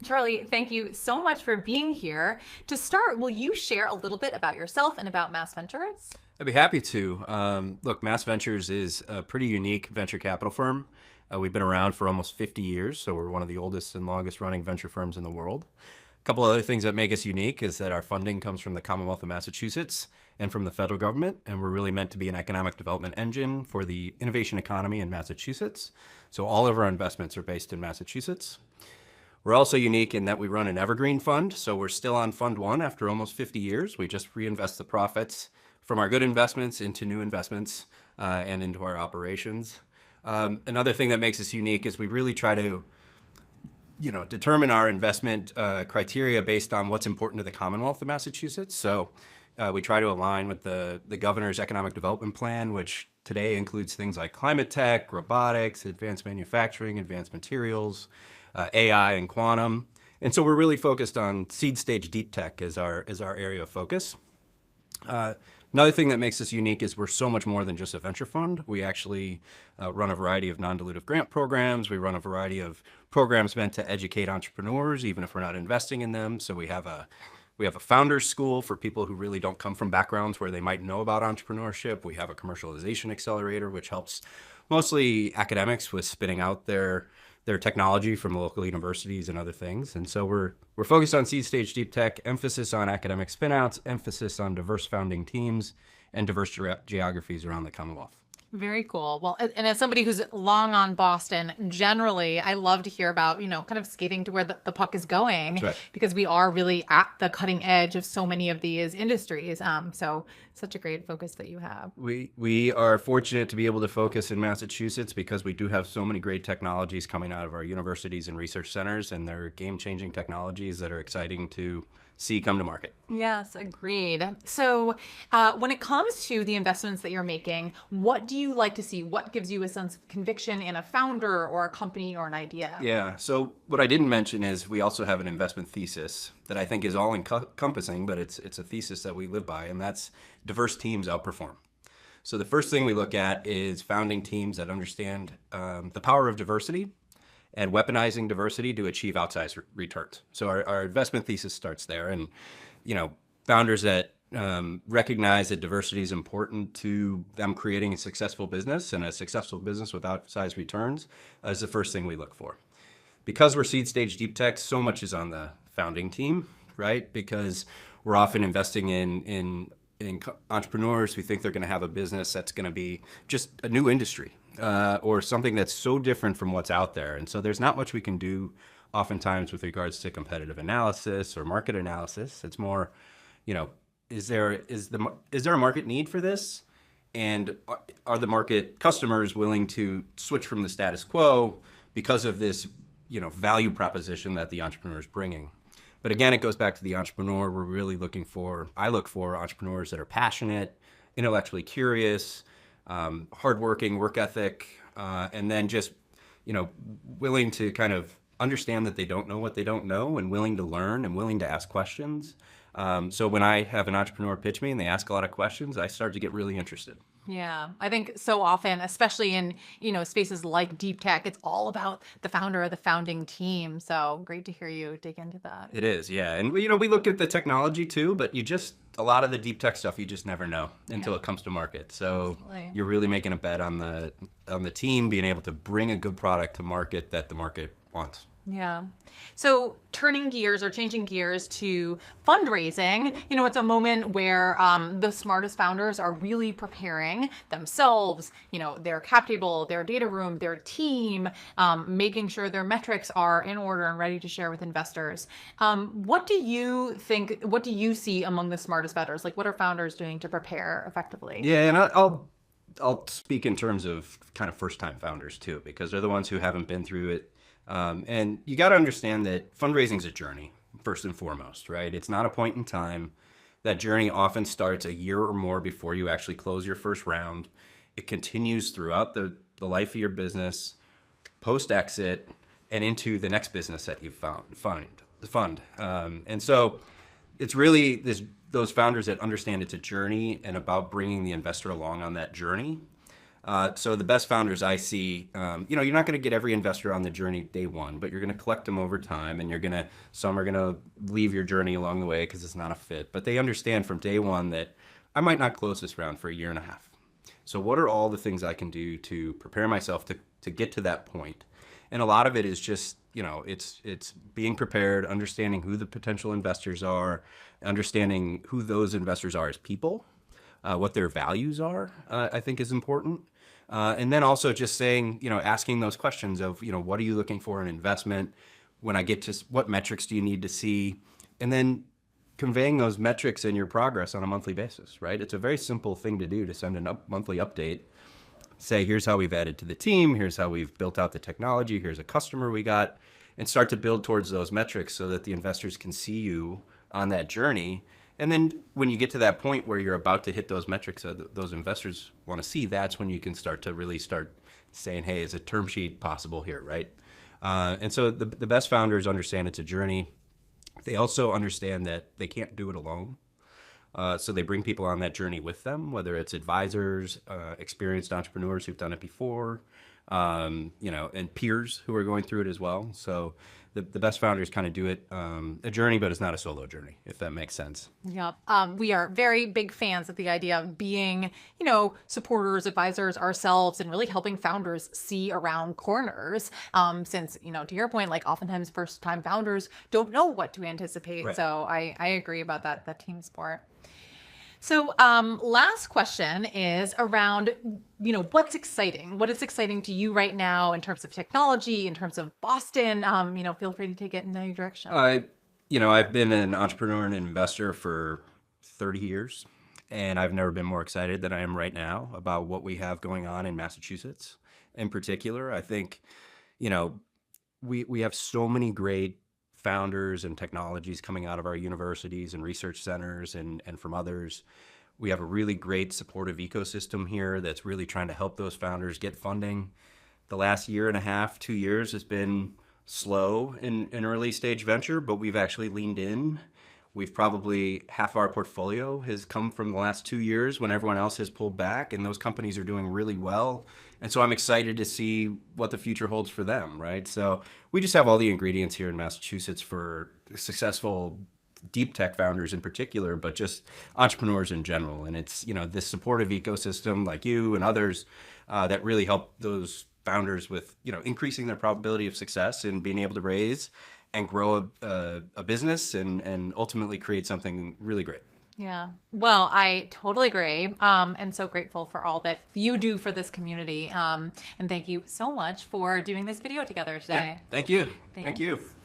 Charlie, thank you so much for being here. To start, will you share a little bit about yourself and about MassVentures? I'd be happy to. Look, MassVentures is a pretty unique venture capital firm. We've been around for almost 50 years, so we're one of the oldest and longest running venture firms in the world. A couple other things that make us unique is that our funding comes from the Commonwealth of Massachusetts and from the federal government, and we're really meant to be an economic development engine for the innovation economy in Massachusetts. So all of our investments are based in Massachusetts. We're also unique in that we run an evergreen fund, so we're still on Fund 1 after almost 50 years. We just reinvest the profits from our good investments into new investments and into our operations. Another thing that makes us unique is we really try to determine our investment criteria based on what's important to the Commonwealth of Massachusetts. So we try to align with the governor's economic development plan, which today includes things like climate tech, robotics, advanced manufacturing, advanced materials, AI and quantum. And so we're really focused on seed stage deep tech as our area of focus. Another thing that makes us unique is we're so much more than just a venture fund. We actually run a variety of non-dilutive grant programs. We run a variety of programs meant to educate entrepreneurs, even if we're not investing in them. So we have a founders school for people who really don't come from backgrounds where they might know about entrepreneurship. We have a commercialization accelerator, which helps mostly academics with spinning out their technology from local universities and other things. And so we're focused on seed stage deep tech, emphasis on academic spinouts, emphasis on diverse founding teams, and diverse geographies around the Commonwealth. Very cool. Well, and as somebody who's long on Boston, generally, I love to hear about, kind of skating to where the puck is going. That's right. Because we are really at the cutting edge of so many of these industries. So such a great focus that you have. We are fortunate to be able to focus in Massachusetts because we do have so many great technologies coming out of our universities and research centers, and they're game-changing technologies that are exciting to see come to market. Yes, agreed. So when it comes to the investments that you're making, what do you like to see? What gives you a sense of conviction in a founder or a company or an idea? Yeah, so what I didn't mention is we also have an investment thesis that I think is all encompassing, but it's a thesis that we live by, and that's diverse teams outperform. So the first thing we look at is founding teams that understand the power of diversity and weaponizing diversity to achieve outsized returns. So our investment thesis starts there, and founders that recognize that diversity is important to them creating a successful business, and a successful business with outsized returns is the first thing we look for. Because we're seed stage deep tech, so much is on the founding team, right? Because we're often investing in entrepreneurs who think they're going to have a business that's going to be just a new industry or something that's so different from what's out there. And so there's not much we can do oftentimes with regards to competitive analysis or market analysis. It's more, is there a market need for this? And are the market customers willing to switch from the status quo because of this, value proposition that the entrepreneur is bringing? But again, it goes back to the entrepreneur. I look for entrepreneurs that are passionate, intellectually curious, hardworking, work ethic, and then just, willing to kind of understand that they don't know what they don't know, and willing to learn and willing to ask questions. So when I have an entrepreneur pitch me and they ask a lot of questions, I start to get really interested. Yeah, I think so often, especially in, spaces like deep tech, it's all about the founder or the founding team. So great to hear you dig into that. It is, yeah. And we look at the technology too, but a lot of the deep tech stuff you just never know until it comes to market. So Absolutely. You're really making a bet on the team being able to bring a good product to market that the market wants. Yeah. So turning gears or changing gears to fundraising, it's a moment where the smartest founders are really preparing themselves, their cap table, their data room, their team, making sure their metrics are in order and ready to share with investors. What do you see among the smartest founders? Like, what are founders doing to prepare effectively? Yeah, and I'll speak in terms of kind of first-time founders too, because they're the ones who haven't been through it. And you got to understand that fundraising is a journey, first and foremost, right? It's not a point in time. That journey often starts a year or more before you actually close your first round. It continues throughout the life of your business, post-exit, and into the next business that you've fund. And so it's really those founders that understand it's a journey and about bringing the investor along on that journey. So the best founders I see, you're not going to get every investor on the journey day one, but you're going to collect them over time, and some are going to leave your journey along the way because it's not a fit. But they understand from day one that I might not close this round for a year and a half. So what are all the things I can do to prepare myself to get to that point? And a lot of it is just, it's being prepared, understanding who the potential investors are, understanding who those investors are as people, what their values are, I think is important. And then also just saying, asking those questions of, what are you looking for in investment? When I get to what metrics do you need to see? And then conveying those metrics in your progress on a monthly basis, right? It's a very simple thing to do, to send a monthly update. Say, here's how we've added to the team, here's how we've built out the technology, here's a customer we got, and start to build towards those metrics so that the investors can see you on that journey. And then when you get to that point where you're about to hit those metrics that those investors want to see, that's when you can start saying, hey, is a term sheet possible here, right? And so the best founders understand it's a journey. They also understand that they can't do it alone. So they bring people on that journey with them, whether it's advisors, experienced entrepreneurs who've done it before, and peers who are going through it as well. So the best founders kind of do it a journey, but it's not a solo journey, if that makes sense. Yep. We are very big fans of the idea of being, supporters, advisors ourselves, and really helping founders see around corners. Since, to your point, like oftentimes first time founders don't know what to anticipate. Right. So I agree about that team sport. So last question is around, what's exciting? What is exciting to you right now in terms of technology, in terms of Boston? Feel free to take it in any direction. I've been an entrepreneur and investor for 30 years, and I've never been more excited than I am right now about what we have going on in Massachusetts. In particular, I think, we have so many great founders and technologies coming out of our universities and research centers and from others. We have a really great supportive ecosystem here that's really trying to help those founders get funding. The last year and a half, 2 years has been slow in early stage venture, but we've actually leaned in. We've probably half our portfolio has come from the last 2 years when everyone else has pulled back, and those companies are doing really well. And so I'm excited to see what the future holds for them, right? So we just have all the ingredients here in Massachusetts for successful deep tech founders in particular, but just entrepreneurs in general. And it's, this supportive ecosystem like you and others that really help those founders with, increasing their probability of success and being able to raise and grow a business and ultimately create something really great. Yeah. Well, I totally agree. And so grateful for all that you do for this community. And thank you so much for doing this video together today. Yeah, thank you. Thanks. Thank you.